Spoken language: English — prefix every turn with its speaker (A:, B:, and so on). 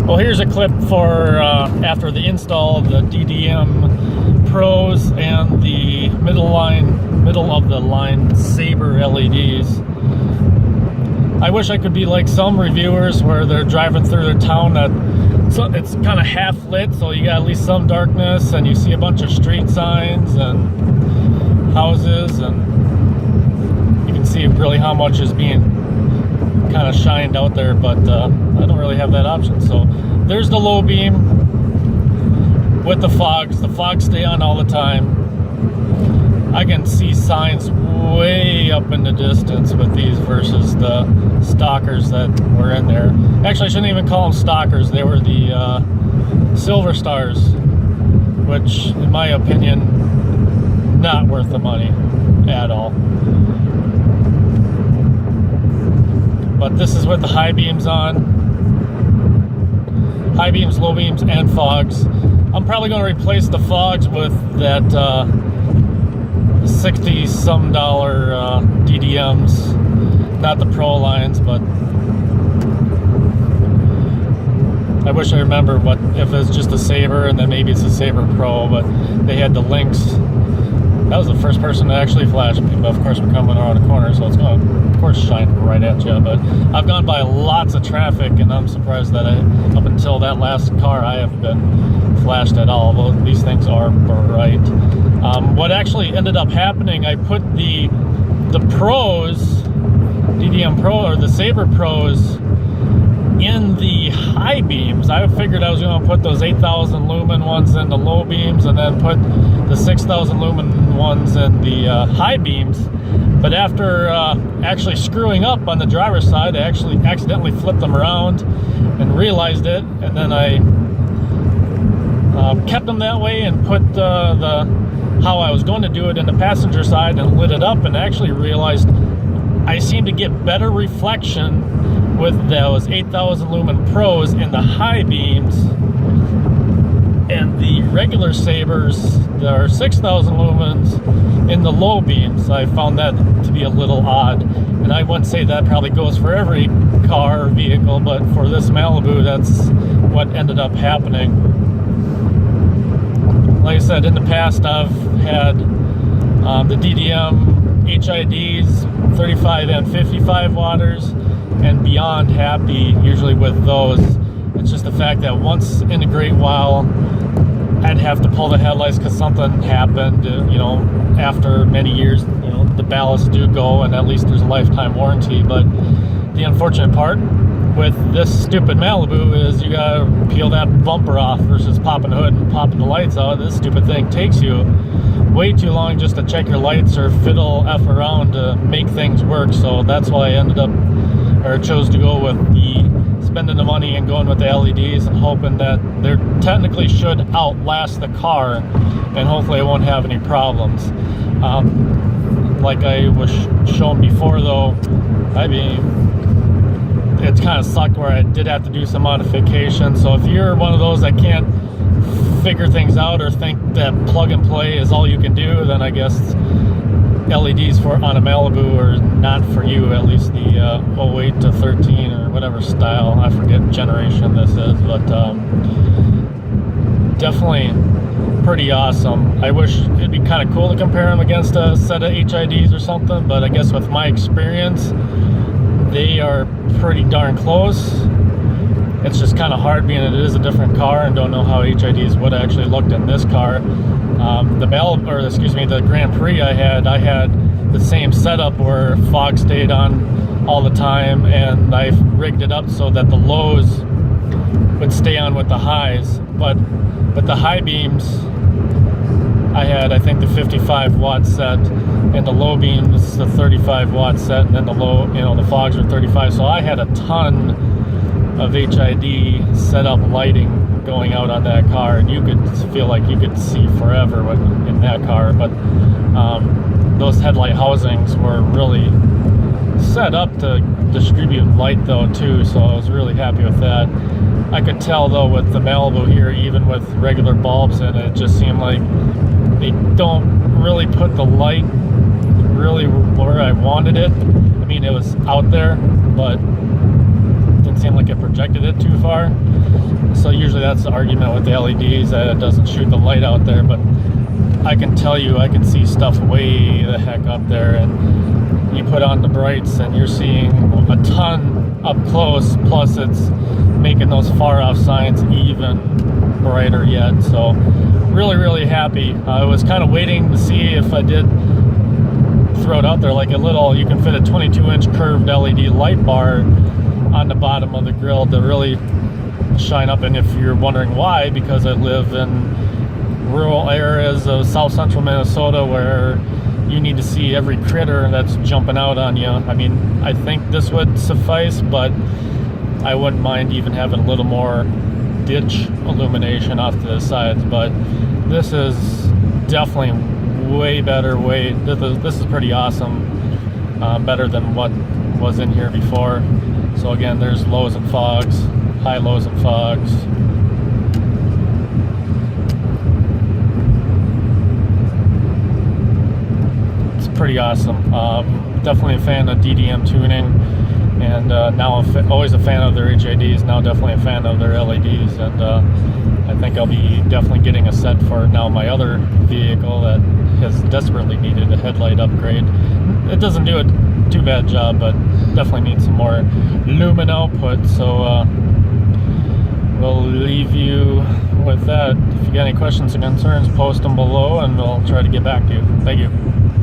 A: Well, here's a clip for after the install of the DDM Pros and the middle of the line Saber LEDs. I wish I could be like some reviewers where they're driving through their town that it's kind of half lit, so you got at least some darkness and you see a bunch of street signs and houses, and you can see really how much is being kind of shined out there, but I don't really have that option. So there's the low beam with the fogs. The fogs stay on all the time. I can see signs way up in the distance with these versus the stalkers that were in there. Actually, I shouldn't even call them stalkers. They were the Silver Stars, which in my opinion, not worth the money at all. But this is with the high beams on. High beams, low beams, and fogs. I'm probably going to replace the fogs with that $60-some DDMs. Not the Pro lines, but I wish I remember what if it's just a Saber and then maybe it's a Saber Pro, but they had the links. That was the first person to actually flash me, but of course we're coming around a corner, so it's going to, of course, shine right at you. But I've gone by lots of traffic, and I'm surprised that up until that last car, I haven't been flashed at all. Well, these things are bright. What actually ended up happening, I put the Pros, DDM Pro, or the Saber Pros, in the high beams. I figured I was going to put those 8,000 lumen ones in the low beams and then put the 6,000 lumen ones in the high beams. But after actually screwing up on the driver's side, I actually accidentally flipped them around and realized it, and then I kept them that way and put how I was going to do it in the passenger side and lit it up, and actually realized I seem to get better reflection with those 8,000 lumen Pros in the high beams, and the regular Sabers, there are 6,000 lumens in the low beams. I found that to be a little odd, and I wouldn't say that probably goes for every car or vehicle, but for this Malibu, that's what ended up happening. Like I said, in the past I've had the DDM HIDs, 35 and 55 watters, and beyond happy usually with those. It's just the fact that once in a great while I'd have to pull the headlights because something happened, you know, after many years, you know, the ballasts do go, and at least there's a lifetime warranty. But the unfortunate part with this stupid Malibu is you gotta peel that bumper off versus popping the hood and popping the lights out. This stupid thing takes you way too long just to check your lights or fiddle F around to make things work. So that's why I ended up, or chose to go with spending the money and going with the LEDs and hoping that they technically should outlast the car, and hopefully I won't have any problems. Like I was shown before though, I mean, it's kind of sucked where I did have to do some modifications. So if you're one of those that can't figure things out or think that plug and play is all you can do, then I guess LEDs on a Malibu are not for you, at least the 08 to 13 or whatever style. I forget generation this is, but definitely pretty awesome. I wish it'd be kind of cool to compare them against a set of HIDs or something, but I guess with my experience, they are pretty darn close. It's just kind of hard being it is a different car and don't know how HIDs would actually looked in this car. The Grand Prix I had the same setup where fog stayed on all the time, and I rigged it up so that the lows would stay on with the highs. But with the high beams, I had, I think, the 55 watt set, and the low beams the 35 watt set, and then the low, you know, the fogs are 35. So I had a ton of HID set up lighting going out on that car, and you could feel like you could see forever in that car. But those headlight housings were really set up to distribute light though too, so I was really happy with that. I could tell though with the Malibu here, even with regular bulbs in it, it just seemed like they don't really put the light really where I wanted it. I mean, it was out there, but it didn't seem like it projected it too far. So usually that's the argument with the LEDs, that it doesn't shoot the light out there, but I can tell you, I can see stuff way the heck up there, and you put on the brights and you're seeing a ton up close, plus it's making those far off signs even brighter yet. So really happy. I was kind of waiting to see if I did throw it out there like a little, you can fit a 22-inch curved LED light bar on the bottom of the grill to really shine up. And if you're wondering why, because I live in rural areas of south central Minnesota where you need to see every critter that's jumping out on you. I mean, I think this would suffice, but I wouldn't mind even having a little more ditch illumination off to the sides. But this is definitely way better. This is pretty awesome. Better than what was in here before. So again, there's lows and fogs, high lows and fogs. It's pretty awesome. Definitely a fan of DDM tuning, and now always a fan of their HIDs, now definitely a fan of their LEDs, and I think I'll be definitely getting a set for now my other vehicle that has desperately needed a headlight upgrade. It doesn't do a too bad job, but definitely needs some more lumen output. So we'll leave you with that. If you got any questions or concerns, post them below and we'll try to get back to you. Thank you.